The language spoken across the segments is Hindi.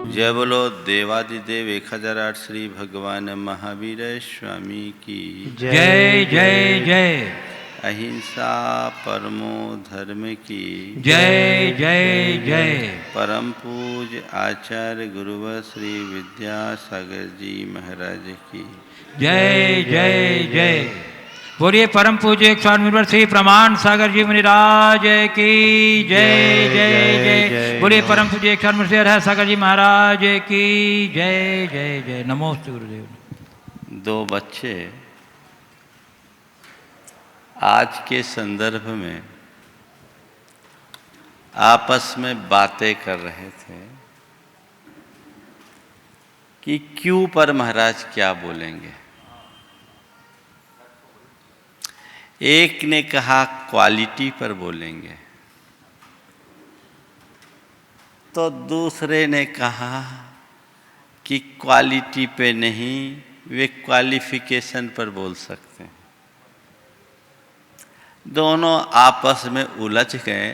जय बोलो देवादिदेव 1008 श्री भगवान महावीर स्वामी की जय जय जय। अहिंसा परमो धर्म की जय जय जय। परम पूज आचार्य गुरुवर श्री विद्यासागर जी महाराज की जय जय जय। बोलिए परम पूज्य स्वामी श्री प्रमाण सागर जी मुनिराज की जय जय जय। बोलिए परम पूज्य स्वामी श्री हर सागर जी महाराज की जय जय जय। नमोस्तु गुरुदेव। दो बच्चे आज के संदर्भ में आपस में बातें कर रहे थे कि क्यों पर महाराज क्या बोलेंगे। एक ने कहा क्वालिटी पर बोलेंगे, तो दूसरे ने कहा कि क्वालिटी पे नहीं, वे क्वालिफिकेशन पर बोल सकते हैं। दोनों आपस में उलझ गए,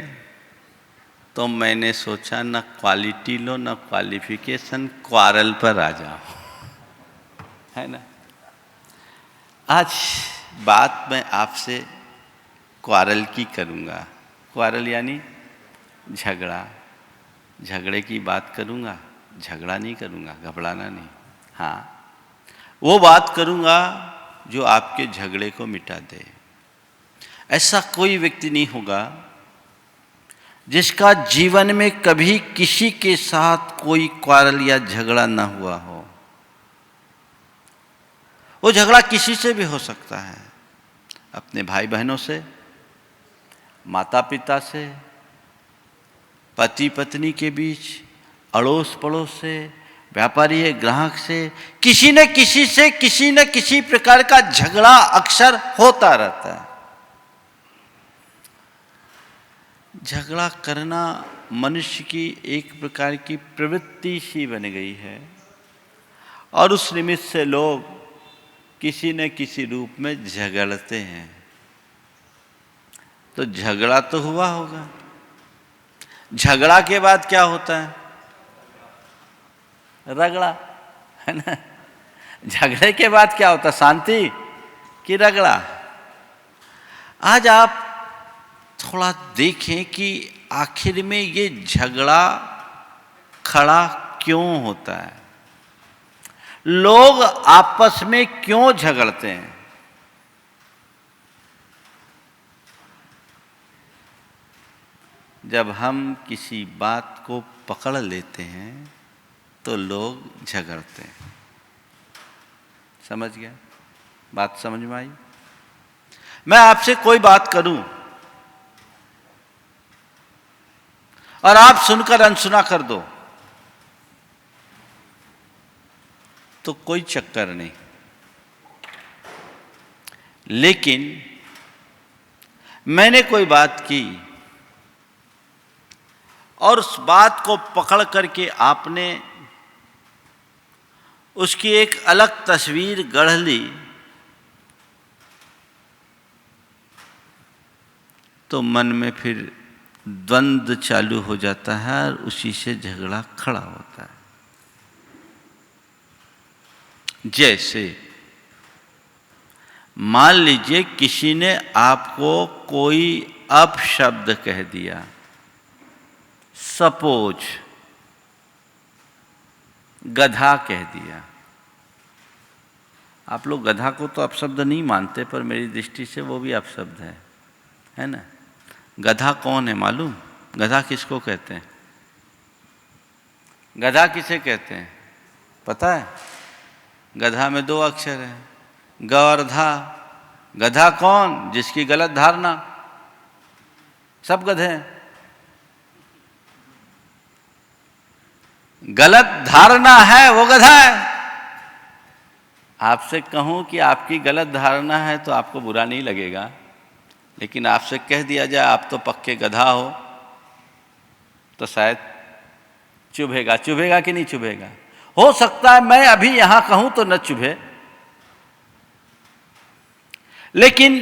तो मैंने सोचा न क्वालिटी लो न क्वालिफिकेशन, क्वारल पर आ जाओ, है ना। आज बात मैं आपसे क्वारल की करूँगा। क्वारल यानी झगड़ा, झगड़े की बात करूँगा, झगड़ा नहीं करूँगा, घबराना नहीं। हाँ, वो बात करूँगा जो आपके झगड़े को मिटा दे। ऐसा कोई व्यक्ति नहीं होगा जिसका जीवन में कभी किसी के साथ कोई क्वारल या झगड़ा ना हुआ हो। वो झगड़ा किसी से भी हो सकता है, अपने भाई बहनों से, माता पिता से, पति पत्नी के बीच, अड़ोस पड़ोस से, व्यापारी है ग्राहक से, किसी न किसी से किसी न किसी प्रकार का झगड़ा अक्सर होता रहता है। झगड़ा करना मनुष्य की एक प्रकार की प्रवृत्ति सी बन गई है, और उस निमित्त से लोग किसी न किसी रूप में झगड़ते हैं। तो झगड़ा तो हुआ होगा, झगड़ा के बाद क्या होता है? रगड़ा, है ना। झगड़े के बाद क्या होता है? शांति कि रगड़ा। आज आप थोड़ा देखें कि आखिर में ये झगड़ा खड़ा क्यों होता है, लोग आपस में क्यों झगड़ते हैं। जब हम किसी बात को पकड़ लेते हैं तो लोग झगड़ते हैं। समझ गया? बात समझ में आई? मैं आपसे कोई बात करूं और आप सुनकर अनसुना कर दो तो कोई चक्कर नहीं, लेकिन मैंने कोई बात की और उस बात को पकड़ करके आपने उसकी एक अलग तस्वीर गढ़ ली, तो मन में फिर द्वंद्व चालू हो जाता है और उसी से झगड़ा खड़ा होता है। जैसे मान लीजिए किसी ने आपको कोई अपशब्द कह दिया, सपोज गधा कह दिया। आप लोग गधा को तो अपशब्द नहीं मानते, पर मेरी दृष्टि से वो भी अपशब्द है ना। गधा कौन है मालूम? गधा किसको कहते हैं? गधा किसे कहते हैं पता है? गधा में 2 अक्षर हैं, ग और धा। गधा कौन? जिसकी गलत धारणा। सब गधे हैं। गलत धारणा है वो गधा है। आपसे कहूं कि आपकी गलत धारणा है तो आपको बुरा नहीं लगेगा, लेकिन आपसे कह दिया जाए आप तो पक्के गधा हो, तो शायद चुभेगा। चुभेगा कि नहीं चुभेगा? हो सकता है मैं अभी यहां कहूं तो न चुभे, लेकिन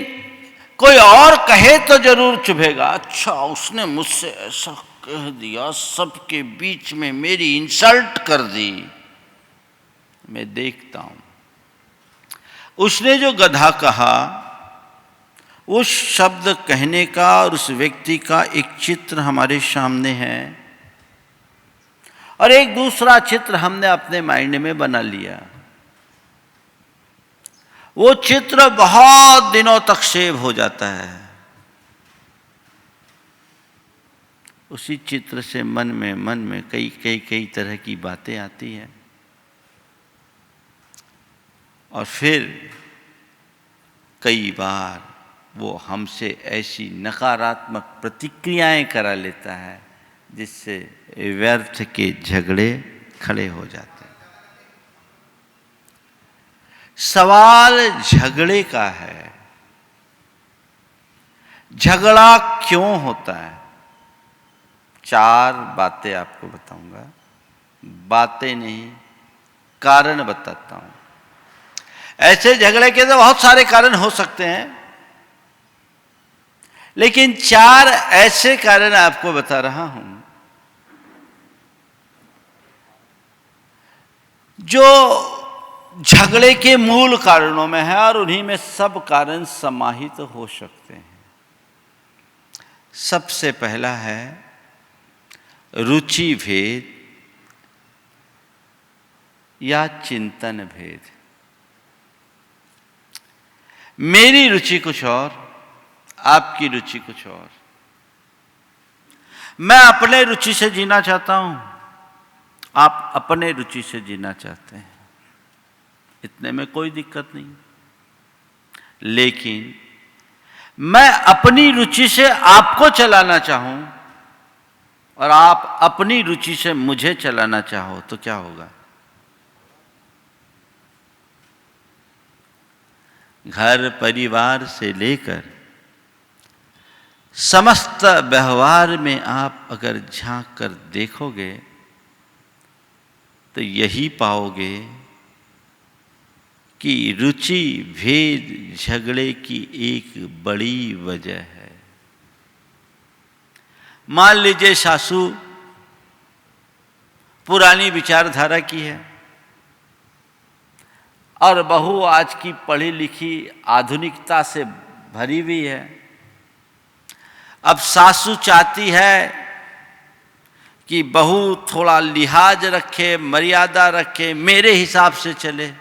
कोई और कहे तो जरूर चुभेगा। अच्छा, उसने मुझसे ऐसा कह दिया, सबके बीच में मेरी इंसल्ट कर दी। मैं देखता हूं उसने जो गधा कहा, उस शब्द कहने का और उस व्यक्ति का एक चित्र हमारे सामने है, और एक दूसरा चित्र हमने अपने माइंड में बना लिया। वो चित्र बहुत दिनों तक सेव हो जाता है। उसी चित्र से मन में कई तरह की बातें आती हैं, और फिर कई बार वो हमसे ऐसी नकारात्मक प्रतिक्रियाएं करा लेता है जिससे व्यर्थ के झगड़े खड़े हो जाते हैं। सवाल झगड़े का है। झगड़ा क्यों होता है? 4 बातें आपको बताऊंगा। बातें नहीं, कारण बताता हूं। ऐसे झगड़े के तो बहुत सारे कारण हो सकते हैं, लेकिन 4 ऐसे कारण आपको बता रहा हूं जो झगड़े के मूल कारणों में है, और उन्हीं में सब कारण समाहित हो सकते हैं। सबसे पहला है रुचि भेद या चिंतन भेद। मेरी रुचि कुछ और, आपकी रुचि कुछ और। मैं अपने रुचि से जीना चाहता हूं, आप अपने रुचि से जीना चाहते हैं। इतने में कोई दिक्कत नहीं। लेकिन मैं अपनी रुचि से आपको चलाना चाहूं और आप अपनी रुचि से मुझे चलाना चाहो, तो क्या होगा? घर परिवार से लेकर समस्त व्यवहार में आप अगर झांक कर देखोगे तो यही पाओगे कि रुचि भेद झगड़े की एक बड़ी वजह है। मान लीजिए सासू पुरानी विचारधारा की है और बहू आज की पढ़ी लिखी आधुनिकता से भरी हुई है। अब सासू चाहती है कि बहू थोड़ा लिहाज रखे, मर्यादा रखे, मेरे हिसाब से चले।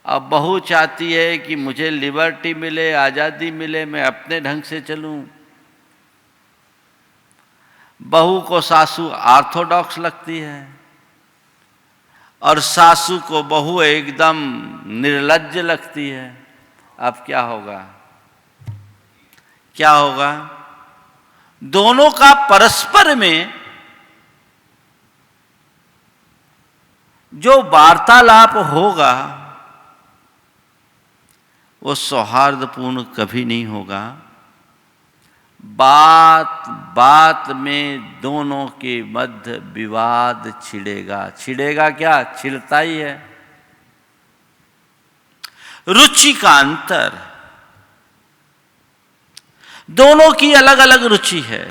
अब बहू चाहती है कि मुझे लिबर्टी मिले, आज़ादी मिले, मैं अपने ढंग से चलूं। बहू को सासू ऑर्थोडॉक्स लगती है और सासू को बहू एकदम निर्लज्ज लगती है। अब क्या होगा? क्या होगा? दोनों का परस्पर में जो वार्तालाप होगा वो सौहार्दपूर्ण कभी नहीं होगा। बात बात में दोनों के मध्य विवाद छिड़ेगा। छिड़ेगा क्या? छिड़ता ही है। रुचि का अंतर, दोनों की अलग अलग रुचि है।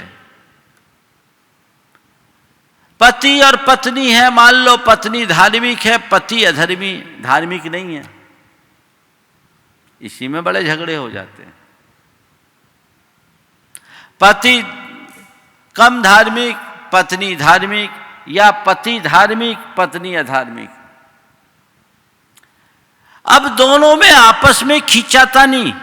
पति और पत्नी है, मान लो पत्नी धार्मिक है, पति अधर्मी धार्मिक नहीं है। इसी में बड़े झगड़े हो जाते हैं। पति कम धार्मिक, पत्नी धार्मिक, या पति धार्मिक, पत्नी अधार्मिक। अब दोनों में आपस में खींचातानी।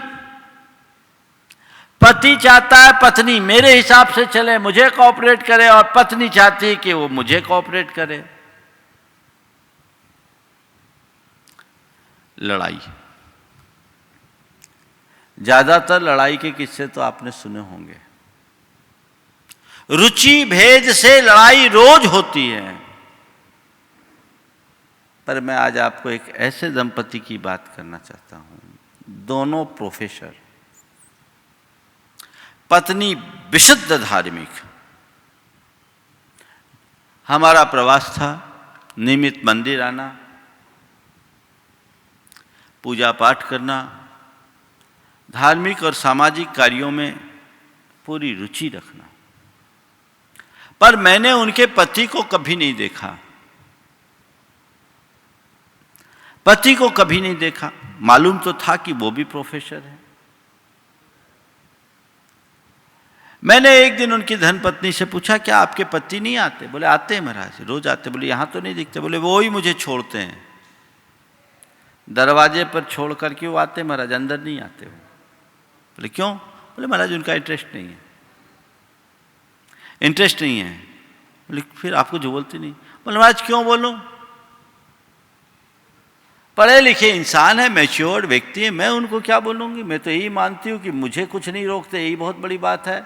पति चाहता है पत्नी मेरे हिसाब से चले, मुझे कोऑपरेट करे, और पत्नी चाहती है कि वो मुझे कोऑपरेट करे। लड़ाई, ज्यादातर लड़ाई के किस्से तो आपने सुने होंगे। रुचि भेद से लड़ाई रोज होती है। पर मैं आज आपको एक ऐसे दंपति की बात करना चाहता हूं, दोनों प्रोफेसर, पत्नी विशुद्ध धार्मिक। हमारा प्रवास था, नियमित मंदिर आना, पूजा पाठ करना, धार्मिक और सामाजिक कार्यों में पूरी रुचि रखना। पर मैंने उनके पति को कभी नहीं देखा, पति को कभी नहीं देखा। मालूम तो था कि वो भी प्रोफेसर है। मैंने एक दिन उनकी धर्मपत्नी से पूछा, क्या आपके पति नहीं आते? बोले आते हैं महाराज, रोज आते। बोले यहाँ तो नहीं दिखते। बोले वो ही मुझे छोड़ते हैं, दरवाजे पर छोड़ कर के वो आते महाराज, अंदर नहीं आते वो। बोले क्यों? बोले महाराज उनका इंटरेस्ट नहीं है, इंटरेस्ट नहीं है। बोले फिर आपको जो बोलते नहीं? बोले महाराज क्यों बोलूं, पढ़े लिखे इंसान है, मैच्योर्ड व्यक्ति है, मैं उनको क्या बोलूंगी? मैं तो यही मानती हूँ कि मुझे कुछ नहीं रोकते, यही बहुत बड़ी बात है।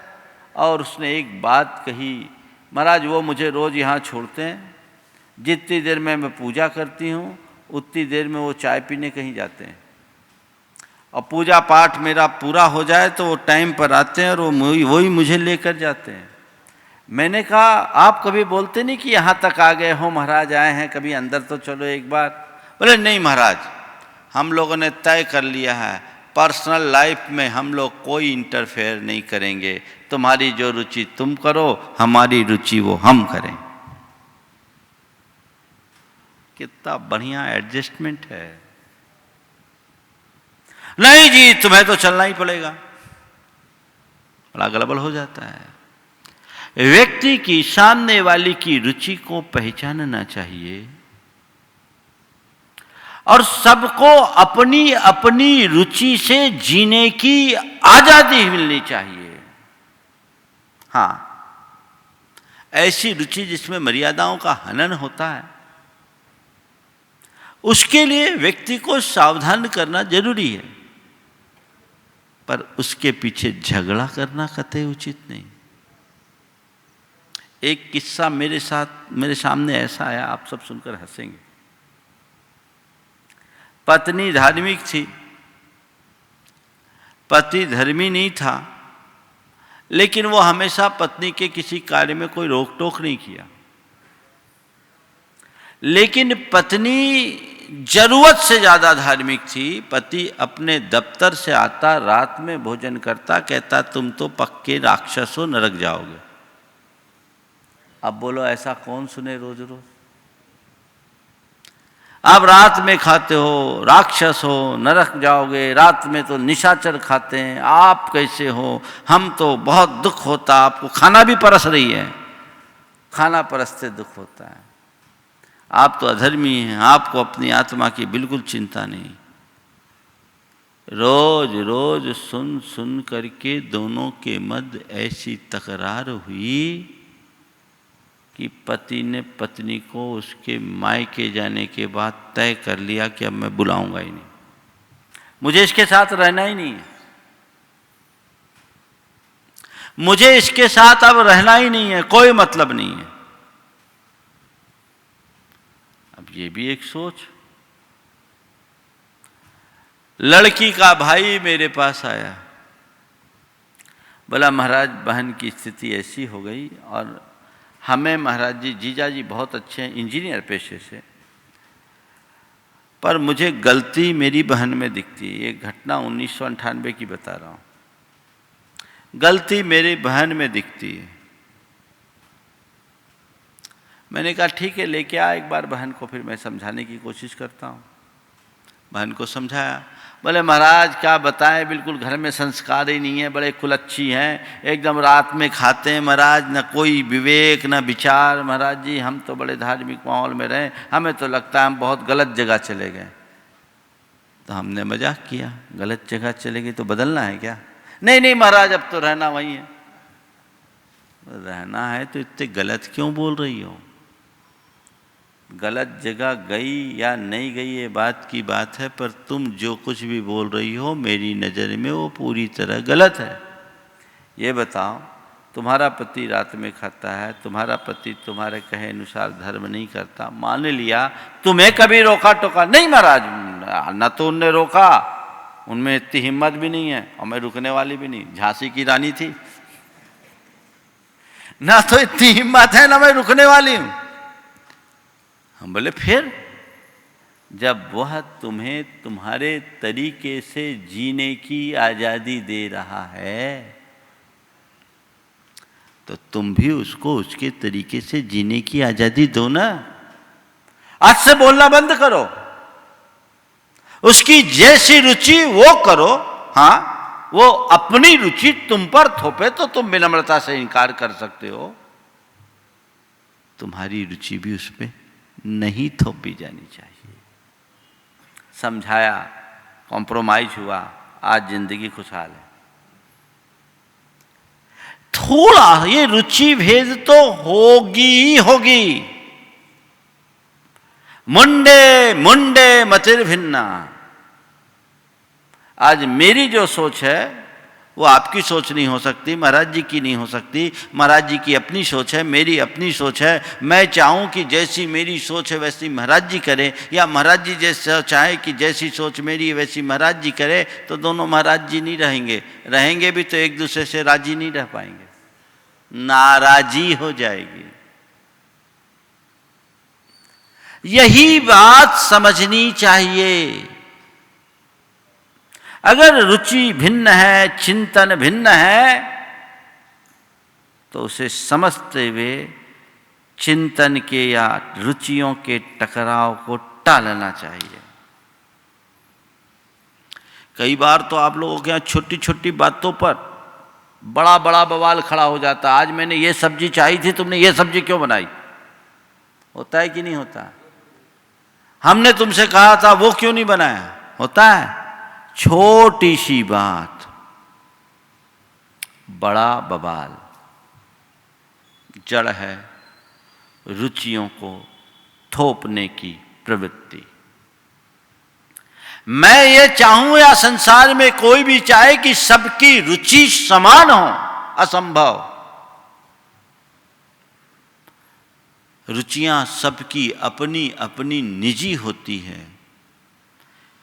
और उसने एक बात कही, महाराज वो मुझे रोज़ यहाँ छोड़ते हैं, जितनी देर में मैं पूजा करती हूँ उतनी देर में वो चाय पीने कहीं जाते हैं, और पूजा पाठ मेरा पूरा हो जाए तो वो टाइम पर आते हैं और वो वही मुझे लेकर जाते हैं। मैंने कहा आप कभी बोलते नहीं कि यहाँ तक आ गए हो महाराज, आए हैं, कभी अंदर तो चलो एक बार? बोले नहीं महाराज, हम लोगों ने तय कर लिया है, पर्सनल लाइफ में हम लोग कोई इंटरफेयर नहीं करेंगे, तुम्हारी जो रुचि तुम करो, हमारी रुचि वो हम करें। कितना बढ़िया एडजस्टमेंट है। नहीं जी तुम्हें तो चलना ही पड़ेगा, बड़ा गड़बड़ हो जाता है। व्यक्ति की सामने वाली की रुचि को पहचानना चाहिए और सबको अपनी अपनी रुचि से जीने की आजादी मिलनी चाहिए। हाँ, ऐसी रुचि जिसमें मर्यादाओं का हनन होता है, उसके लिए व्यक्ति को सावधान करना जरूरी है, पर उसके पीछे झगड़ा करना कतई उचित नहीं। एक किस्सा मेरे सामने ऐसा आया, आप सब सुनकर हंसेंगे। पत्नी धार्मिक थी, पति धर्मी नहीं था, लेकिन वो हमेशा पत्नी के किसी कार्य में कोई रोक टोक नहीं किया। लेकिन पत्नी जरूरत से ज्यादा धार्मिक थी। पति अपने दफ्तर से आता, रात में भोजन करता, कहता तुम तो पक्के राक्षस हो, नरक जाओगे। अब बोलो ऐसा कौन सुने रोज रोज? आप रात में खाते हो, राक्षस हो, नरक जाओगे, रात में तो निशाचर खाते हैं, आप कैसे हो? हम तो बहुत दुख होता, आपको खाना भी परस रही है, खाना परसते दुख होता है, आप तो अधर्मी हैं, आपको अपनी आत्मा की बिल्कुल चिंता नहीं। रोज रोज सुन सुन करके दोनों के मध्य ऐसी तकरार हुई कि पति ने पत्नी को उसके मायके जाने के बाद तय कर लिया कि अब मैं बुलाऊंगा ही नहीं, मुझे इसके साथ रहना ही नहीं है, मुझे इसके साथ अब रहना ही नहीं है, कोई मतलब नहीं है। अब ये भी एक सोच। लड़की का भाई मेरे पास आया, बोला महाराज बहन की स्थिति ऐसी हो गई और हमें महाराज जी, जीजा जी बहुत अच्छे हैं, इंजीनियर पेशे से, पर मुझे गलती मेरी बहन में दिखती है। ये घटना 1998 की बता रहा हूँ। गलती मेरी बहन में दिखती है। मैंने कहा ठीक है, लेके आ एक बार बहन को, फिर मैं समझाने की कोशिश करता हूँ। बहन को समझाया। बोले महाराज क्या बताएं, बिल्कुल घर में संस्कार ही नहीं है, बड़े कुलच्छी हैं, एकदम रात में खाते हैं महाराज, न कोई विवेक न विचार। महाराज जी हम तो बड़े धार्मिक माहौल में रहे, हमें तो लगता है हम बहुत गलत जगह चले गए। तो हमने मजाक किया, गलत जगह चले गए तो बदलना है क्या? नहीं नहीं महाराज अब तो रहना वही है। रहना है तो इतने गलत क्यों बोल रही हो? गलत जगह गई या नहीं गई ये बात की बात है, पर तुम जो कुछ भी बोल रही हो मेरी नज़र में वो पूरी तरह गलत है। ये बताओ, तुम्हारा पति रात में खाता है, तुम्हारा पति तुम्हारे कहे अनुसार धर्म नहीं करता, मान लिया तुम्हें कभी रोका टोका नहीं? महाराज न तो उनने रोका, उनमें इतनी हिम्मत भी नहीं है, और मैं रुकने वाली भी नहीं, झांसी की रानी थी, ना तो इतनी हिम्मत है ना मैं रुकने वाली हूं। हम बोले फिर जब वह तुम्हें तुम्हारे तरीके से जीने की आजादी दे रहा है, तो तुम भी उसको उसके तरीके से जीने की आजादी दो ना। आज से बोलना बंद करो, उसकी जैसी रुचि वो करो। हाँ, वो अपनी रुचि तुम पर थोपे तो तुम विनम्रता से इनकार कर सकते हो। तुम्हारी रुचि भी उसमें नहीं थोपी जानी चाहिए। समझाया, कॉम्प्रोमाइज हुआ, आज जिंदगी खुशहाल है। थोड़ा ये रुचि भेद तो होगी ही होगी। मुंडे मुंडे मतिर भिन्ना। आज मेरी जो सोच है वो आपकी सोच नहीं हो सकती, महाराज जी की नहीं हो सकती। महाराज जी की अपनी सोच है, मेरी अपनी सोच है। मैं चाहूं कि जैसी मेरी सोच है वैसी महाराज जी करें, या महाराज जी जैसा चाहे कि जैसी सोच मेरी वैसी महाराज जी करे, तो दोनों महाराज जी नहीं रहेंगे। रहेंगे भी तो एक दूसरे से राजी नहीं रह पाएंगे, नाराजी हो जाएगी। यही बात समझनी चाहिए। अगर रुचि भिन्न है, चिंतन भिन्न है, तो उसे समझते हुए चिंतन के या रुचियों के टकराव को टालना चाहिए। कई बार तो आप लोगों के यहाँ छोटी छोटी बातों पर बड़ा बड़ा बवाल खड़ा हो जाता। आज मैंने ये सब्जी चाहिए थी, तुमने ये सब्जी क्यों बनाई? होता है कि नहीं होता? हमने तुमसे कहा था, वो क्यों नहीं बनाया? होता है। छोटी सी बात, बड़ा बवाल। जड़ है रुचियों को थोपने की प्रवृत्ति। मैं ये चाहूं या संसार में कोई भी चाहे कि सबकी रुचि समान हो, असंभव। रुचियां सबकी अपनी अपनी निजी होती है।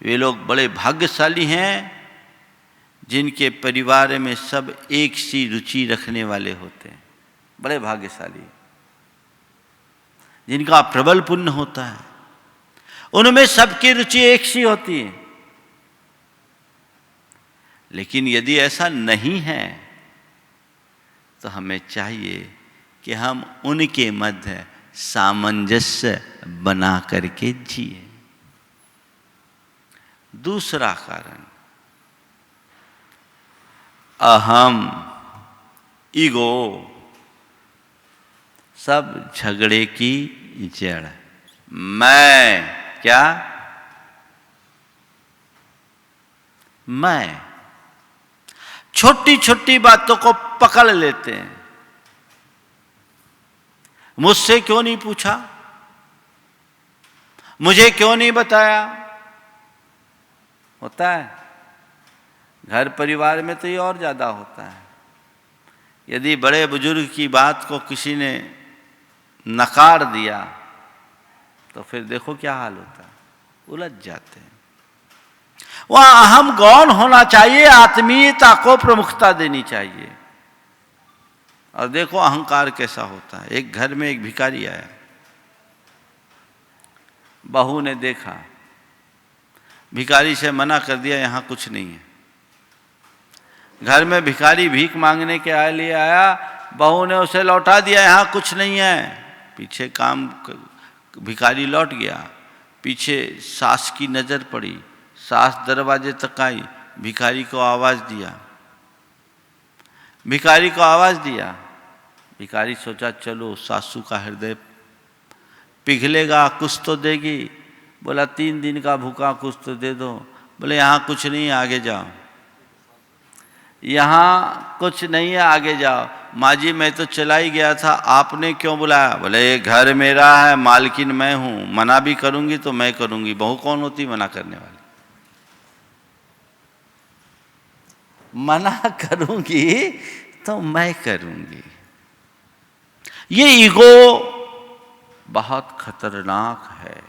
वे लोग बड़े भाग्यशाली हैं जिनके परिवार में सब एक सी रुचि रखने वाले होते हैं। बड़े भाग्यशाली, जिनका प्रबल पुण्य होता है, उनमें सबकी रुचि एक सी होती है। लेकिन यदि ऐसा नहीं है तो हमें चाहिए कि हम उनके मध्य सामंजस्य बना करके जिए। दूसरा कारण, अहम, ईगो, सब झगड़े की जड़। मैं क्या? मैं छोटी छोटी बातों को पकड़ लेते हैं। मुझसे क्यों नहीं पूछा? मुझे क्यों नहीं बताया? होता है। घर परिवार में तो ये और ज्यादा होता है। यदि बड़े बुजुर्ग की बात को किसी ने नकार दिया तो फिर देखो क्या हाल होता है, उलझ जाते हैं। वहां अहम गौण होना चाहिए, आत्मीयता को प्रमुखता देनी चाहिए। और देखो अहंकार कैसा होता है। एक घर में एक भिखारी आया, बहू ने देखा, भिखारी से मना कर दिया, यहां कुछ नहीं है। घर में भिखारी भीख मांगने के लिए आया, बहू ने उसे लौटा दिया, यहां कुछ नहीं है। पीछे काम भिखारी लौट गया। पीछे सास की नजर पड़ी, सास दरवाजे तक आई, भिखारी को आवाज दिया। भिखारी को आवाज दिया। भिखारी सोचा चलो सासू का हृदय पिघलेगा, कुछ तो देगी। बोला 3 दिन का भूखा, कुछ तो दे दो। बोले यहाँ कुछ नहीं है, आगे जाओ। यहाँ कुछ नहीं है, आगे जाओ। माँ जी मैं तो चला ही गया था, आपने क्यों बुलाया? बोले ये घर मेरा है, मालकिन मैं हूँ, मना भी करूंगी तो मैं करूंगी, बहू कौन होती मना करने वाली? मना करूंगी तो मैं करूंगी। ये ईगो बहुत खतरनाक है,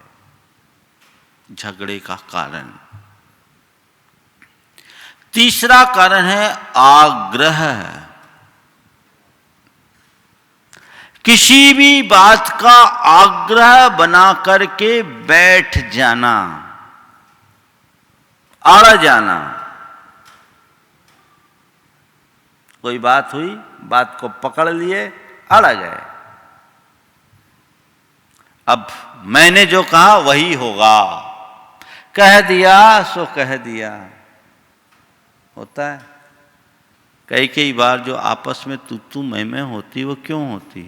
झगड़े का कारण। तीसरा कारण है आग्रह। किसी भी बात का आग्रह बना करके बैठ जाना, अड़ जाना, कोई बात हुई, बात को पकड़ लिए, अड़ गए। अब मैंने जो कहा वही होगा, कह दिया सो कह दिया। होता है कई बार जो आपस में तू मैं होती, वो क्यों होती?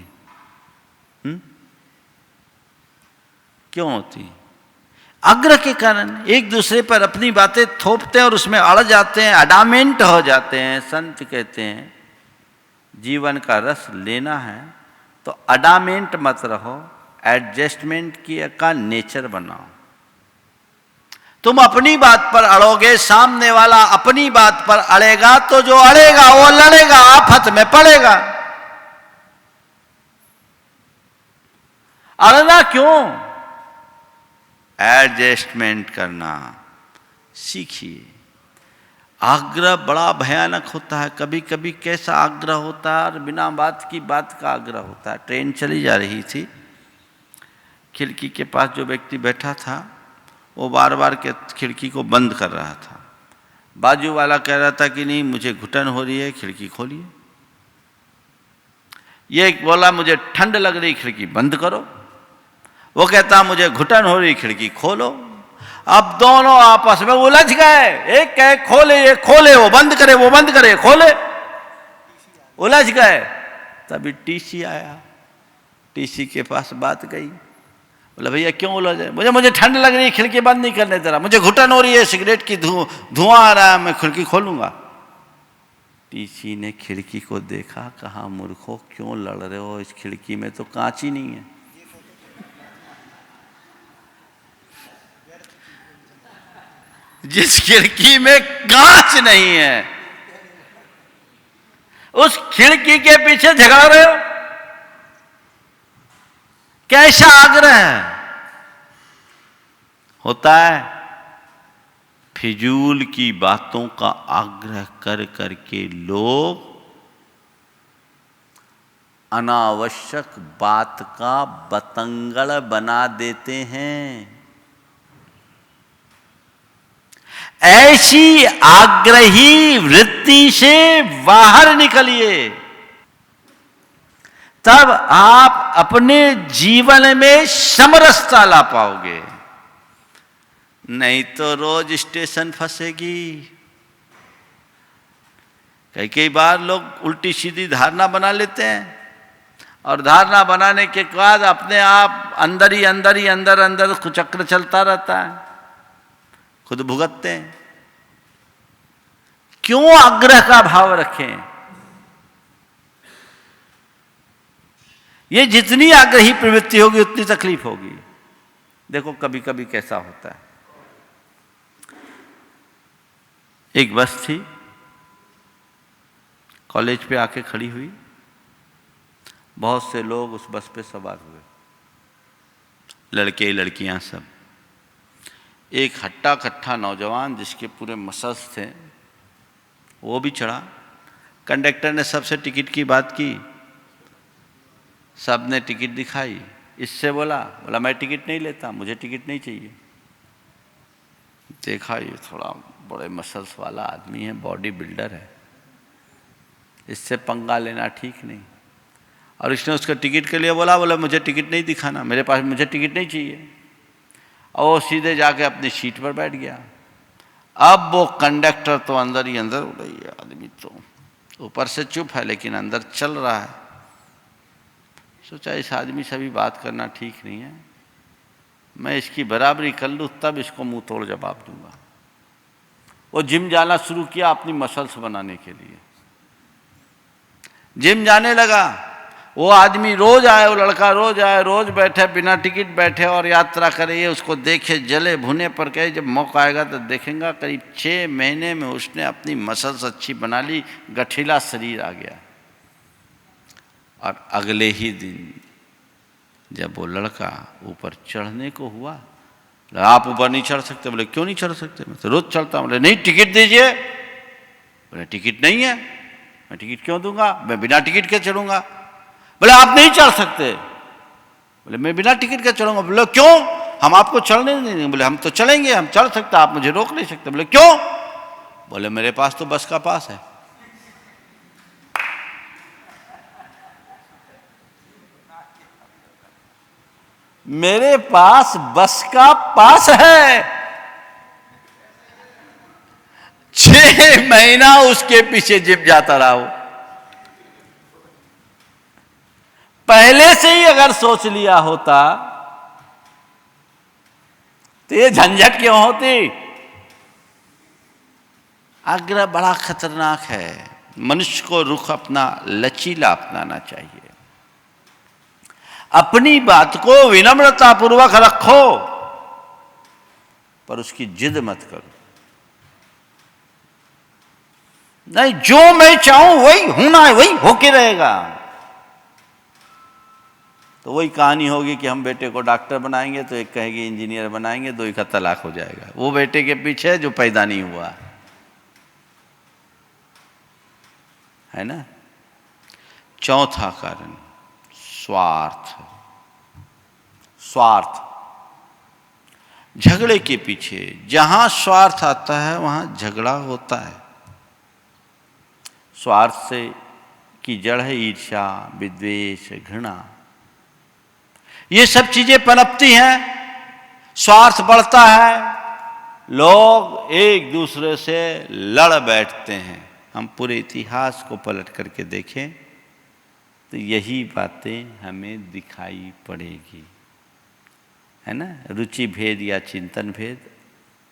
क्यों होती? आग्रह के कारण। एक दूसरे पर अपनी बातें थोपते हैं और उसमें अड़ जाते हैं, अडामेंट हो जाते हैं। संत कहते हैं जीवन का रस लेना है तो अडामेंट मत रहो, एडजस्टमेंट का नेचर बनाओ। तुम अपनी बात पर अड़ोगे, सामने वाला अपनी बात पर अड़ेगा, तो जो अड़ेगा वो लड़ेगा, आफत में पड़ेगा। अड़ना क्यों? एडजस्टमेंट करना सीखिए। आग्रह बड़ा भयानक होता है। कभी कभी कैसा आग्रह होता है, और बिना बात की बात का आग्रह होता है। ट्रेन चली जा रही थी, खिड़की के पास जो व्यक्ति बैठा था वो बार बार के खिड़की को बंद कर रहा था। बाजू वाला कह रहा था कि नहीं मुझे घुटन हो रही है, खिड़की खोलिए। ये बोला मुझे ठंड लग रही, खिड़की बंद करो। वो कहता मुझे घुटन हो रही, खिड़की खोलो। अब दोनों आपस में उलझ गए। एक कहे खोले, ये खोले, वो बंद करे, वो बंद करे, खोले। उलझ गए। तभी टीसी आया, टीसी के पास बात गई। बोला भैया क्यों उलझे? मुझे ठंड लग रही है, खिड़की बंद नहीं करने दे रहा, मुझे घुटन हो रही है, सिगरेट की धुआं आ रहा है, मैं खिड़की खोलूंगा। टीसी ने खिड़की को देखा, कहा मूर्खों क्यों लड़ रहे हो, इस खिड़की में तो कांच ही नहीं है। जिस खिड़की में कांच नहीं है उस खिड़की के पीछे झगड़ रहे हो। कैसा आग्रह है? होता है फिजूल की बातों का आग्रह कर करके लोग अनावश्यक बात का बतंगड़ बना देते हैं। ऐसी आग्रही वृत्ति से बाहर निकलिए, तब आप अपने जीवन में समरसता ला पाओगे। नहीं तो रोज स्टेशन फंसेगी। कई बार लोग उल्टी सीधी धारणा बना लेते हैं, और धारणा बनाने के बाद अपने आप अंदर चक्र चलता रहता है, खुद भुगतते हैं। क्यों आग्रह का भाव रखें? ये जितनी आग्रही प्रवृत्ति होगी उतनी तकलीफ होगी। देखो कभी कभी कैसा होता है, एक बस थी, कॉलेज पे आके खड़ी हुई, बहुत से लोग उस बस पे सवार हुए, लड़के लड़कियां सब। एक हट्टा कट्ठा नौजवान जिसके पूरे मसल्स थे वो भी चढ़ा। कंडक्टर ने सबसे टिकट की बात की, सब ने टिकट दिखाई। इससे बोला मैं टिकट नहीं लेता, मुझे टिकट नहीं चाहिए। देखा ये थोड़ा बड़े मसल्स वाला आदमी है, बॉडी बिल्डर है, इससे पंगा लेना ठीक नहीं। और इसने उसका टिकट के लिए बोला मुझे टिकट नहीं दिखाना, मेरे पास मुझे टिकट नहीं चाहिए। और वो सीधे जाके अपनी सीट पर बैठ गया। अब वो कंडक्टर तो अंदर ही अंदर उड़ रही है, आदमी तो ऊपर से चुप है लेकिन अंदर चल रहा है। सोचा इस आदमी से भी बात करना ठीक नहीं है, मैं इसकी बराबरी कर लूँ तब इसको मुंह तोड़ जवाब दूंगा। वो जिम जाना शुरू किया अपनी मसल्स बनाने के लिए। जिम जाने लगा। वो आदमी रोज आए, वो लड़का रोज आए, रोज बैठे, बिना टिकट बैठे और यात्रा करे, ये उसको देखे जले भुने पर कहे जब मौका आएगा तो देखेंगा। करीब 6 महीने में उसने अपनी मसल्स अच्छी बना ली, गठीला शरीर आ गया। और अगले ही दिन जब वो लड़का ऊपर चढ़ने को हुआ, आप ऊपर नहीं चढ़ सकते? बोले क्यों नहीं चढ़ सकते, मैं तो रोज चढ़ता हूँ। बोले नहीं टिकट दीजिए। बोले टिकट नहीं है, मैं टिकट क्यों दूंगा, मैं बिना टिकट के चढ़ूंगा। बोले आप नहीं चढ़ सकते। बोले मैं बिना टिकट के चढ़ूंगा। बोले क्यों, हम आपको चढ़ने नहीं देंगे। बोले हम तो चलेंगे, हम चढ़ सकते, आप मुझे रोक नहीं सकते। बोले क्यों? बोले मेरे पास तो बस का पास है। मेरे पास बस का पास है, 6 महीना उसके पीछे जिम जाता रहा हूं। पहले से ही अगर सोच लिया होता तो ये झंझट क्यों होती। आग्रह बड़ा खतरनाक है। मनुष्य को रुख अपना लचीला अपनाना चाहिए। अपनी बात को विनम्रता पूर्वक रखो, पर उसकी जिद मत करो। नहीं, जो मैं चाहूं वही होना है, वही होके रहेगा। तो वही कहानी होगी कि हम बेटे को डॉक्टर बनाएंगे तो एक कहेगी इंजीनियर बनाएंगे, दो का तलाक हो जाएगा। वो बेटे के पीछे जो पैदा नहीं हुआ है ना। चौथा कारण स्वार्थ। स्वार्थ, झगड़े के पीछे जहां स्वार्थ आता है वहां झगड़ा होता है। स्वार्थ से की जड़ है ईर्ष्या, विद्वेष, घृणा। ये सब चीजें पनपती हैं, स्वार्थ बढ़ता है, लोग एक दूसरे से लड़ बैठते हैं। हम पूरे इतिहास को पलट करके देखें तो यही बातें हमें दिखाई पड़ेगी, है ना। रुचि भेद या चिंतन भेद,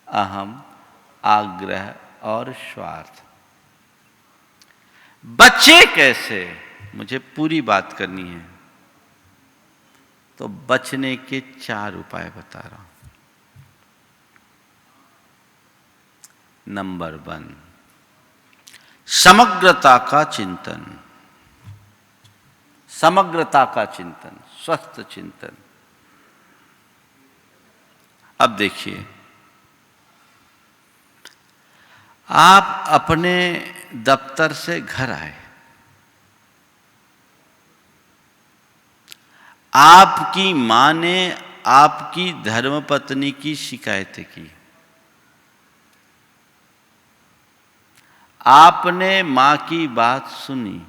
अहम, आग्रह और स्वार्थ। बच्चे कैसे, मुझे पूरी बात करनी है, तो बचने के 4 उपाय बता रहा हूं। नंबर 1, समग्रता का चिंतन। समग्रता का चिंतन, स्वस्थ चिंतन। अब देखिए, आप अपने दफ्तर से घर आए, आपकी मां ने आपकी धर्मपत्नी की शिकायतें की। आपने मां की बात सुनी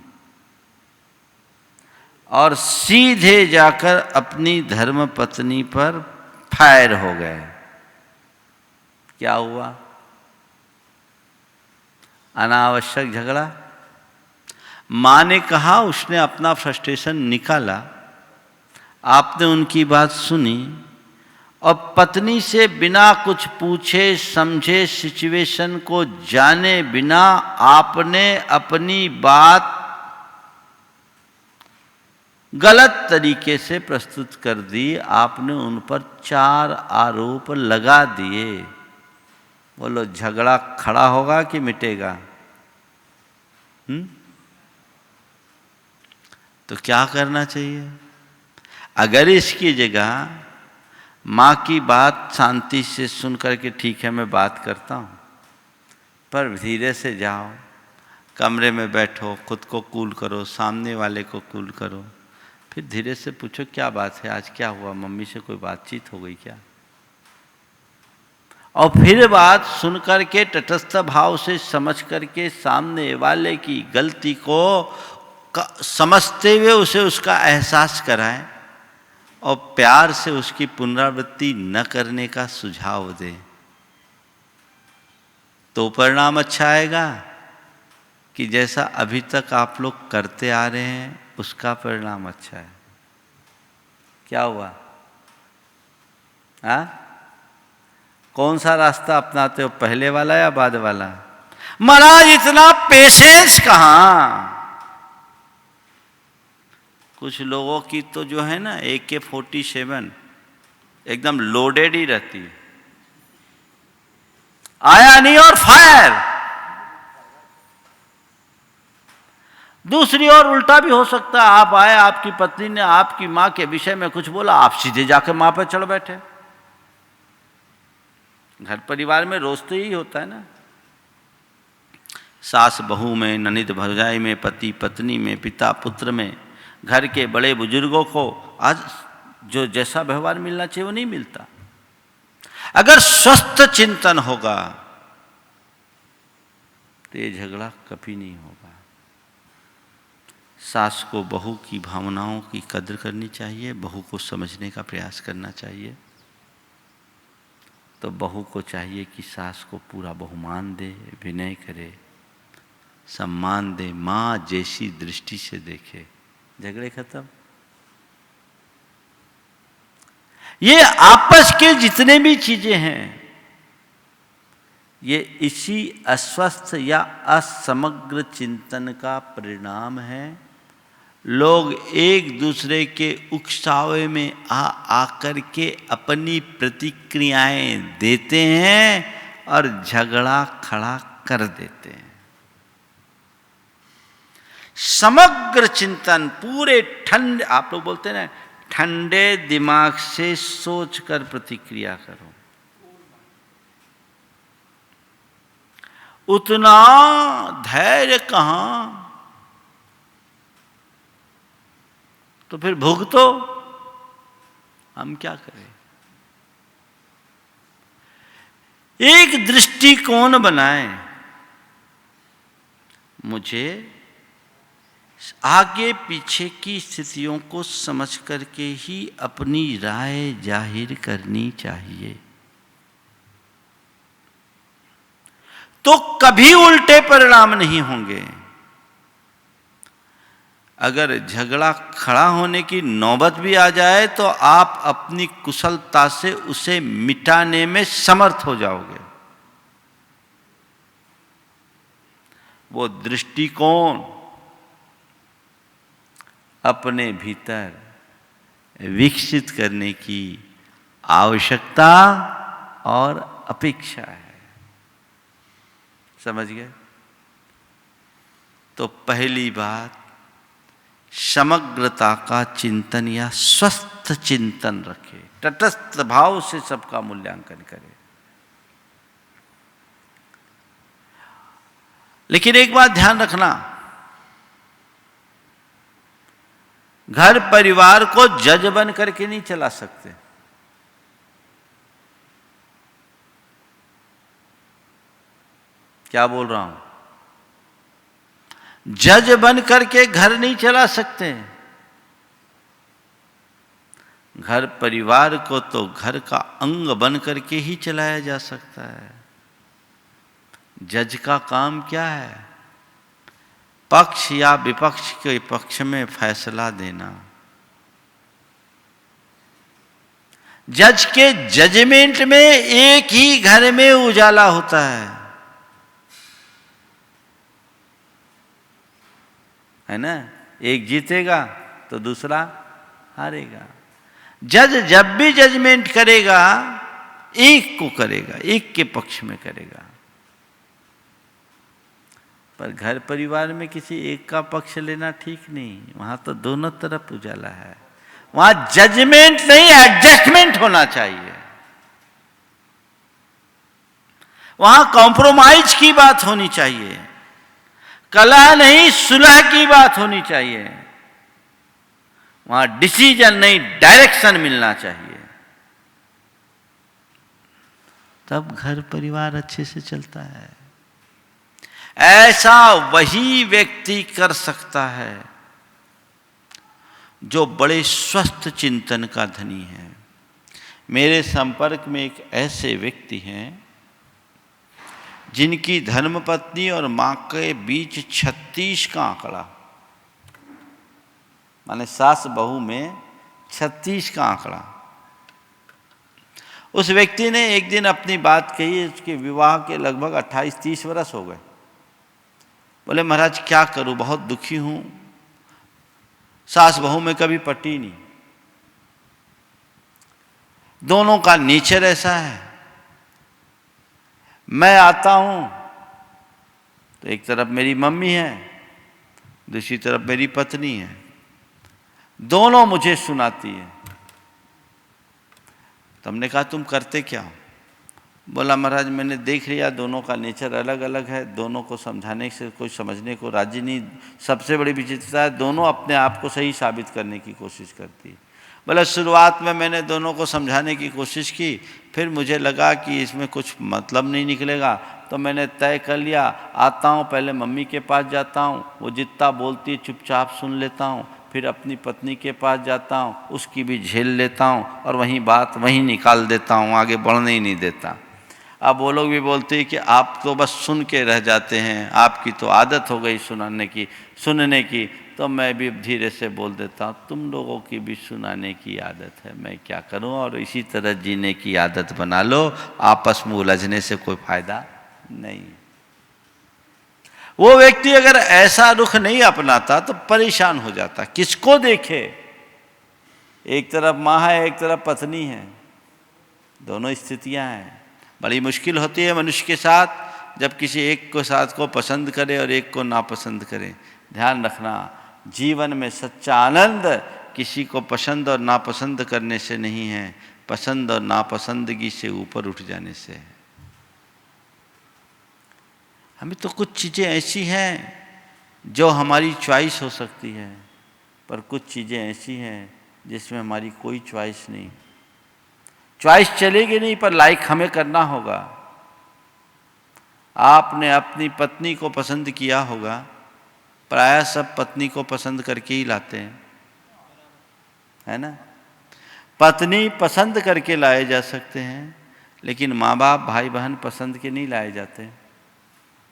और सीधे जाकर अपनी धर्मपत्नी पर फायर हो गए। क्या हुआ? अनावश्यक झगड़ा। मां ने कहा, उसने अपना फ्रस्ट्रेशन निकाला, आपने उनकी बात सुनी और पत्नी से बिना कुछ पूछे समझे, सिचुएशन को जाने बिना आपने अपनी बात गलत तरीके से प्रस्तुत कर दी। आपने उन पर 4 आरोप लगा दिए। बोलो, झगड़ा खड़ा होगा कि मिटेगा? तो क्या करना चाहिए? अगर इसकी जगह माँ की बात शांति से सुन करके, ठीक है मैं बात करता हूँ, पर धीरे से जाओ, कमरे में बैठो, खुद को कूल करो, सामने वाले को कूल करो, फिर धीरे से पूछो क्या बात है, आज क्या हुआ, मम्मी से कोई बातचीत हो गई क्या? और फिर बात सुन करके तटस्थ भाव से समझ करके सामने वाले की गलती को समझते हुए उसे उसका एहसास कराएं और प्यार से उसकी पुनरावृत्ति न करने का सुझाव दें, तो परिणाम अच्छा आएगा कि जैसा अभी तक आप लोग करते आ रहे हैं उसका परिणाम अच्छा है। क्या हुआ? हाँ, कौन सा रास्ता अपनाते हो, पहले वाला या बाद वाला? महाराज इतना पेशेंस कहाँ। कुछ लोगों की तो जो है ना AK-47 एकदम लोडेड ही रहती है, आया नहीं और फायर। दूसरी ओर उल्टा भी हो सकता है, आप आए, आपकी पत्नी ने आपकी मां के विषय में कुछ बोला, आप सीधे जाकर मां पर चढ़ बैठे। घर परिवार में रोज तो यही होता है ना, सास बहू में, ननद भरजाई में, पति पत्नी में, पिता पुत्र में, घर के बड़े बुजुर्गों को आज जो जैसा व्यवहार मिलना चाहिए वो नहीं मिलता। अगर स्वस्थ चिंतन होगा तो ये झगड़ा कभी नहीं होगा। सास को बहू की भावनाओं की कद्र करनी चाहिए, बहू को समझने का प्रयास करना चाहिए। तो बहू को चाहिए कि सास को पूरा बहुमान दे, विनय करे, सम्मान दे, माँ जैसी दृष्टि से देखे, झगड़े खत्म। ये आपस के जितने भी चीजें हैं, ये इसी अस्वस्थ या असमग्र चिंतन का परिणाम है। लोग एक दूसरे के उकसावे में आकर के अपनी प्रतिक्रियाएं देते हैं और झगड़ा खड़ा कर देते हैं। समग्र चिंतन, पूरे ठंडे, आप लोग बोलते हैं ना, ठंडे दिमाग से सोचकर प्रतिक्रिया करो। उतना धैर्य कहां, तो फिर भुगतो, हम क्या करें। एक दृष्टिकोण बनाएं, मुझे आगे पीछे की स्थितियों को समझ करके ही अपनी राय जाहिर करनी चाहिए। तो कभी उल्टे परिणाम नहीं होंगे। अगर झगड़ा खड़ा होने की नौबत भी आ जाए तो आप अपनी कुशलता से उसे मिटाने में समर्थ हो जाओगे। वो दृष्टिकोण अपने भीतर विकसित करने की आवश्यकता और अपेक्षा है। समझ गए? तो पहली बात, समग्रता का चिंतन या स्वस्थ चिंतन रखे, तटस्थ भाव से सबका मूल्यांकन करे। लेकिन एक बात ध्यान रखना, घर परिवार को जज बन करके नहीं चला सकते। क्या बोल रहा हूं? जज बन करके घर नहीं चला सकते। घर परिवार को तो घर का अंग बन करके ही चलाया जा सकता है। जज का काम क्या है? पक्ष या विपक्ष के पक्ष में फैसला देना। जज के जजमेंट में एक ही घर में उजाला होता है ना? एक जीतेगा तो दूसरा हारेगा। जज जब भी जजमेंट करेगा, एक को करेगा, एक के पक्ष में करेगा। पर घर परिवार में किसी एक का पक्ष लेना ठीक नहीं, वहां तो दोनों तरफ उजाला है। वहां जजमेंट नहीं, एडजस्टमेंट होना चाहिए। वहां कॉम्प्रोमाइज की बात होनी चाहिए, कलह नहीं सुलह की बात होनी चाहिए। वहां डिसीजन नहीं, डायरेक्शन मिलना चाहिए। तब घर परिवार अच्छे से चलता है। ऐसा वही व्यक्ति कर सकता है जो बड़े स्वस्थ चिंतन का धनी है। मेरे संपर्क में एक ऐसे व्यक्ति हैं जिनकी धर्मपत्नी और मां के बीच 36 का आंकड़ा, माने सास बहू में 36 का आंकड़ा। उस व्यक्ति ने एक दिन अपनी बात कही। उसके विवाह के लगभग 28-30 वर्ष हो गए। बोले महाराज क्या करूं, बहुत दुखी हूं, सास बहू में कभी पटी नहीं। दोनों का नेचर ऐसा है। मैं आता हूं तो एक तरफ मेरी मम्मी है, दूसरी तरफ मेरी पत्नी है, दोनों मुझे सुनाती है। तो हमने कहा तुम करते क्या हो? बोला महाराज मैंने देख लिया दोनों का नेचर अलग अलग है, दोनों को समझाने से कोई समझने को राजी नहीं। सबसे बड़ी विचित्रता है दोनों अपने आप को सही साबित करने की कोशिश करती है। बोला शुरुआत में मैंने दोनों को समझाने की कोशिश की, फिर मुझे लगा कि इसमें कुछ मतलब नहीं निकलेगा, तो मैंने तय कर लिया, आता हूँ पहले मम्मी के पास जाता हूँ, वो जितना बोलती है चुपचाप सुन लेता हूँ, फिर अपनी पत्नी के पास जाता हूँ, उसकी भी झेल लेता हूँ और वहीं बात वहीं निकाल देता हूँ, आगे बढ़ने ही नहीं देता। अब वो लोग भी बोलते हैं कि आप तो बस सुन के रह जाते हैं, आपकी तो आदत हो गई सुनने की। तो मैं भी धीरे से बोल देता हूँ, तुम लोगों की भी सुनाने की आदत है, मैं क्या करूँ, और इसी तरह जीने की आदत बना लो, आपस में उलझने से कोई फायदा नहीं। वो व्यक्ति अगर ऐसा रुख नहीं अपनाता तो परेशान हो जाता, किसको देखे, एक तरफ माँ है एक तरफ पत्नी है, दोनों स्थितियां हैं। बड़ी मुश्किल होती है मनुष्य के साथ जब किसी एक को साथ को पसंद करे और एक को नापसंद करे। ध्यान रखना, जीवन में सच्चा आनंद किसी को पसंद और नापसंद करने से नहीं है, पसंद और नापसंदगी से ऊपर उठ जाने से है। हमें तो कुछ चीज़ें ऐसी हैं जो हमारी चॉइस हो सकती है, पर कुछ चीज़ें ऐसी हैं जिसमें हमारी कोई चॉइस नहीं। चॉइस चलेगी नहीं पर लाइक हमें करना होगा। आपने अपनी पत्नी को पसंद किया होगा, प्रायः सब पत्नी को पसंद करके ही लाते हैं, है ना। पत्नी पसंद करके लाए जा सकते हैं, लेकिन माँ बाप भाई बहन पसंद के नहीं लाए जाते।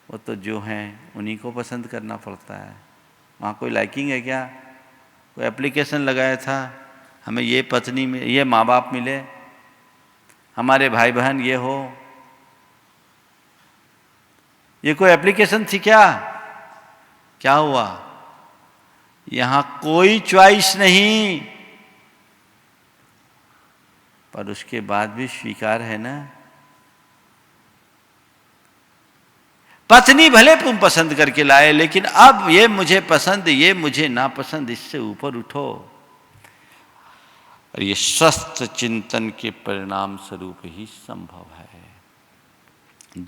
वो तो जो हैं उन्हीं को पसंद करना पड़ता है। वहाँ कोई लाइकिंग है क्या? कोई एप्लीकेशन लगाया था हमें ये पत्नी में ये माँ बाप मिले, हमारे भाई बहन ये हो, ये कोई एप्लीकेशन थी क्या? क्या हुआ? यहाँ कोई चॉइस नहीं, पर उसके बाद भी स्वीकार है ना। पत्नी भले तुम पसंद करके लाए, लेकिन अब ये मुझे पसंद ये मुझे नापसंद, इससे ऊपर उठो। और ये स्वस्थ चिंतन के परिणाम स्वरूप ही संभव है।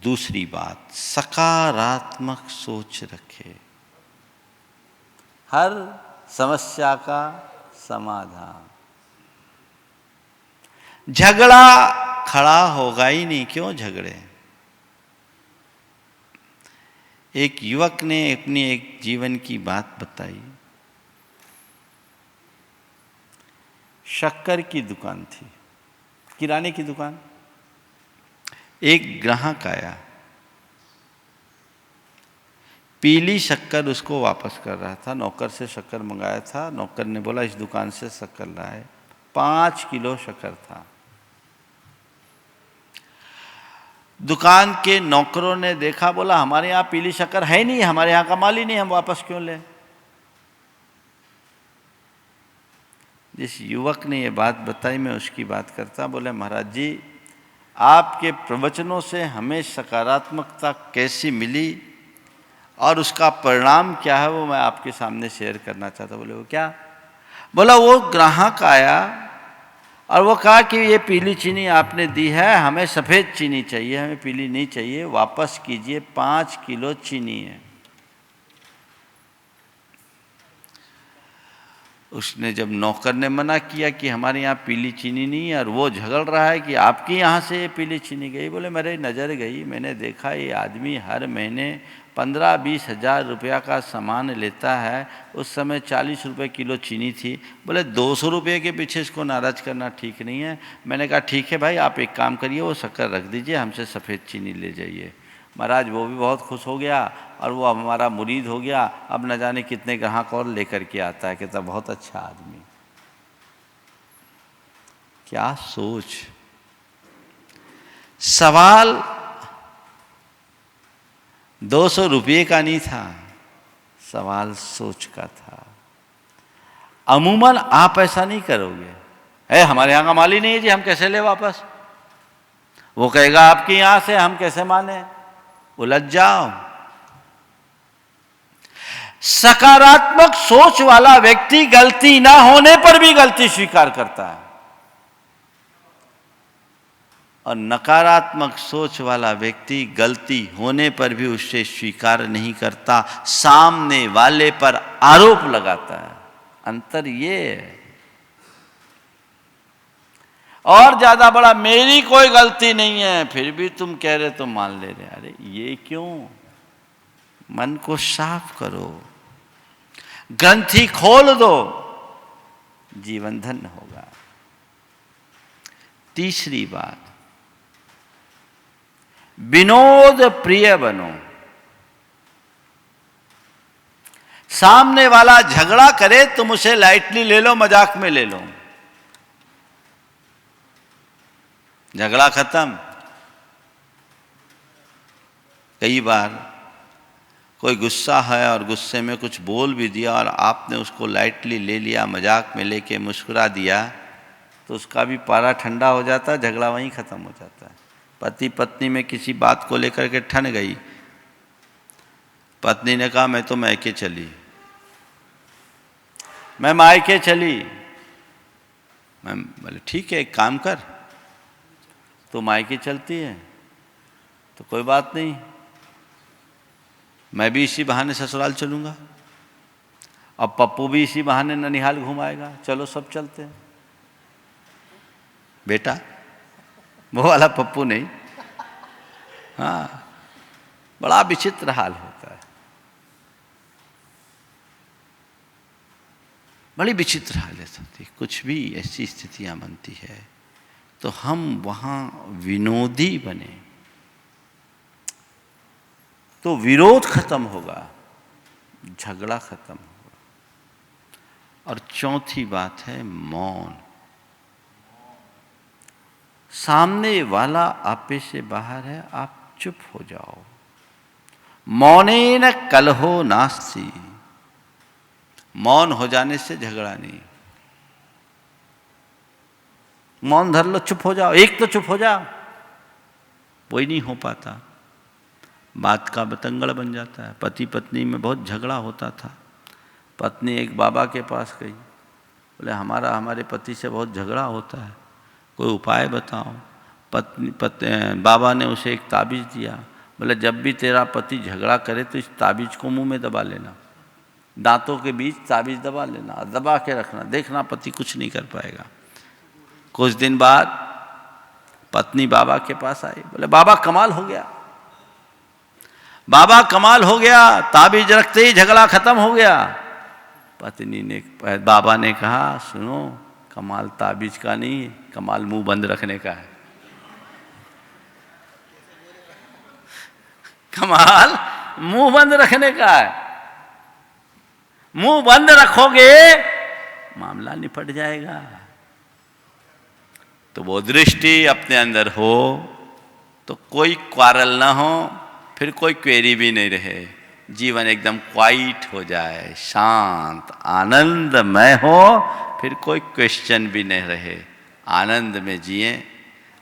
दूसरी बात, सकारात्मक सोच रखे। हर समस्या का समाधान। झगड़ा खड़ा होगा ही नहीं, क्यों झगड़े। एक युवक ने अपनी एक जीवन की बात बताई। शक्कर की दुकान थी, किराने की दुकान। एक ग्राहक आया, पीली शक्कर उसको वापस कर रहा था। नौकर से शक्कर मंगाया था, नौकर ने बोला इस दुकान से शक्कर लाए। 5 किलो शक्कर था। दुकान के नौकरों ने देखा, बोला हमारे यहाँ पीली शक्कर है नहीं, हमारे यहाँ का माल ही नहीं, हम वापस क्यों लें। जिस युवक ने ये बात बताई, मैं उसकी बात करता। बोले महाराज जी, आपके प्रवचनों से हमें सकारात्मकता कैसी मिली और उसका परिणाम क्या है वो मैं आपके सामने शेयर करना चाहता। बोले वो क्या? बोला वो ग्राहक आया और वो कहा कि ये पीली चीनी आपने दी है, हमें सफ़ेद चीनी चाहिए, हमें पीली नहीं चाहिए, वापस कीजिए, 5 किलो चीनी है। उसने जब नौकर ने मना किया कि हमारे यहाँ पीली चीनी नहीं है, और वो झगड़ रहा है कि आपके यहाँ से ये पीली चीनी गई। बोले मेरे नज़र गई, मैंने देखा ये आदमी हर महीने 15-20 हज़ार रुपया का सामान लेता है। उस समय 40 रुपये किलो चीनी थी। बोले 200 रुपये के पीछे इसको नाराज़ करना ठीक नहीं है। मैंने कहा ठीक है भाई, आप एक काम करिए, वो शक्कर रख दीजिए, हमसे सफ़ेद चीनी ले जाइए। महाराज वो भी बहुत खुश हो गया और वो हमारा मुरीद हो गया। अब न जाने कितने ग्राहक और लेकर के आता है। कहता बहुत अच्छा आदमी। क्या सोच। सवाल 200 रुपये का नहीं था, सवाल सोच का था। अमूमन आप ऐसा नहीं करोगे, है हमारे यहाँ का माल ही नहीं है जी, हम कैसे ले वापस। वो कहेगा आपके यहाँ से, हम कैसे माने, उलझ जाओ। सकारात्मक सोच वाला व्यक्ति गलती ना होने पर भी गलती स्वीकार करता है, और नकारात्मक सोच वाला व्यक्ति गलती होने पर भी उससे स्वीकार नहीं करता, सामने वाले पर आरोप लगाता है। अंतर ये है। और ज्यादा बड़ा, मेरी कोई गलती नहीं है, फिर भी तुम कह रहे तो मान ले रहे। अरे ये क्यों? मन को साफ करो, ग्रंथि खोल दो, जीवन धन्य होगा। तीसरी बात, विनोद प्रिय बनो। सामने वाला झगड़ा करे तुम उसे लाइटली ले लो, मजाक में ले लो, झगड़ा खत्म। कई बार कोई गुस्सा है और गुस्से में कुछ बोल भी दिया और आपने उसको लाइटली ले लिया, मजाक में लेके मुस्कुरा दिया, तो उसका भी पारा ठंडा हो जाता है, झगड़ा वहीं खत्म हो जाता है। पति पत्नी में किसी बात को लेकर के ठन गई, पत्नी ने कहा मैं तो मायके चली, मैं मायके चली। मैं बोले ठीक है, एक काम कर, तो मायके चलती है तो कोई बात नहीं, मैं भी इसी बहाने ससुराल चलूंगा, अब पप्पू भी इसी बहाने ननिहाल घुमाएगा, चलो सब चलते हैं। बेटा, वो वाला पप्पू नहीं, हाँ, बड़ा विचित्र हाल होता है, बड़ी विचित्र हालत होती है। कुछ भी ऐसी स्थितियां बनती है तो हम वहां विनोदी बने तो विरोध खत्म होगा, झगड़ा खत्म होगा। और चौथी बात है मौन। सामने वाला आपे से बाहर है, आप चुप हो जाओ। मौनेन कलहो नास्ति, मौन हो जाने से झगड़ा नहीं। मौन धर लो, चुप हो जाओ, एक तो चुप हो जाओ, वही नहीं हो पाता, बात का बतंगड़ बन जाता है। पति पत्नी में बहुत झगड़ा होता था। पत्नी एक बाबा के पास गई, बोले हमारे पति से बहुत झगड़ा होता है, कोई उपाय बताओ। बाबा ने उसे एक ताबीज़ दिया, बोले जब भी तेरा पति झगड़ा करे तो इस ताबीज़ को मुंह में दबा लेना, दांतों के बीच ताबीज़ दबा लेना, दबा के रखना, देखना पति कुछ नहीं कर पाएगा। कुछ दिन बाद पत्नी बाबा के पास आई, बोले बाबा कमाल हो गया, बाबा कमाल हो गया, ताबीज रखते ही झगड़ा खत्म हो गया। पत्नी ने, बाबा ने कहा सुनो, कमाल ताबीज का नहीं, कमाल मुंह बंद रखने का है। कमाल मुंह बंद रखने का है। मुंह बंद रखोगे मामला निपट जाएगा। तो वो दृष्टि अपने अंदर हो तो कोई क्वारल ना हो, फिर कोई क्वेरी भी नहीं रहे, जीवन एकदम क्वाइट हो जाए, शांत आनंदमय हो, फिर कोई क्वेश्चन भी नहीं रहे, आनंद में जिए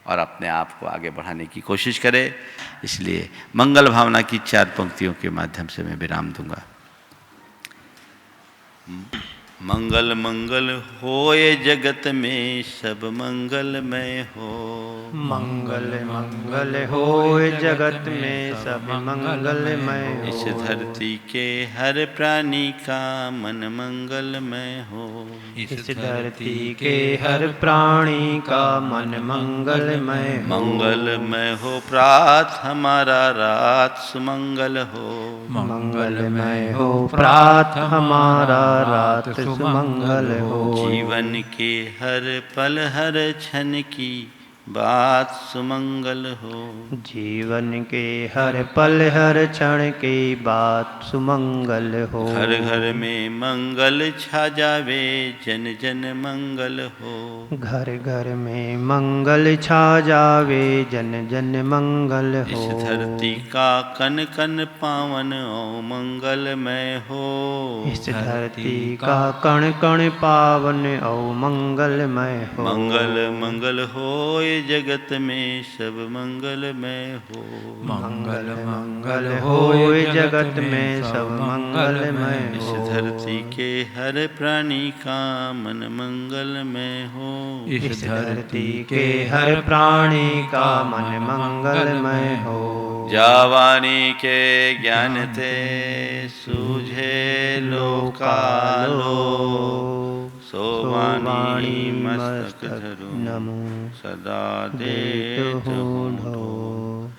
और अपने आप को आगे बढ़ाने की कोशिश करें। इसलिए मंगल भावना की 4 पंक्तियों के माध्यम से मैं विराम दूंगा। मंगल मंगल होए जगत में सब मंगलमय हो, मंगल मंगल होए जगत में सब मंगलमय हो। इस धरती के हर प्राणी का मन मंगलमय हो, इस धरती के हर प्राणी का मन मंगलमय हो। मंगलमय हो प्रात हमारा रात सुमंगल हो, मंगलमय हो प्रात हमारा रात सुमंगल हो। जीवन के हर पल हर क्षण की बात सुमंगल हो, जीवन के हर पल हर क्षण की बात सुमंगल हो। घर घर में मंगल छा जावे जन जन मंगल हो, घर घर में मंगल छा जावे जन जन मंगल हो। इस धरती का कन कन पावन ओ मंगलमय हो, इस धरती का कण कण पावन ओ मंगलमय हो। मंगल मंगल होए जगत में सब मंगलमय हो, मंगल मंगल होए जगत में सब मंगलमय इस हो। धरती के हर प्राणी का मन मंगलमय हो, इस धरती के हर प्राणी का मन मंगलमय हो। जावानी के ज्ञान ते सूझे लोकालो, सोवाणी वाणी मस्तक धरु नमो सदा देत देत हो हूँ ढो। ढो।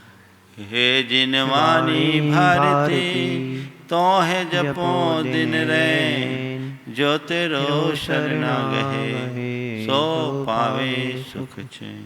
हे जिन वाणी भारती तो है जपो दिन रैन, जो तेरो शरणागहे सो पावे सुख चैन।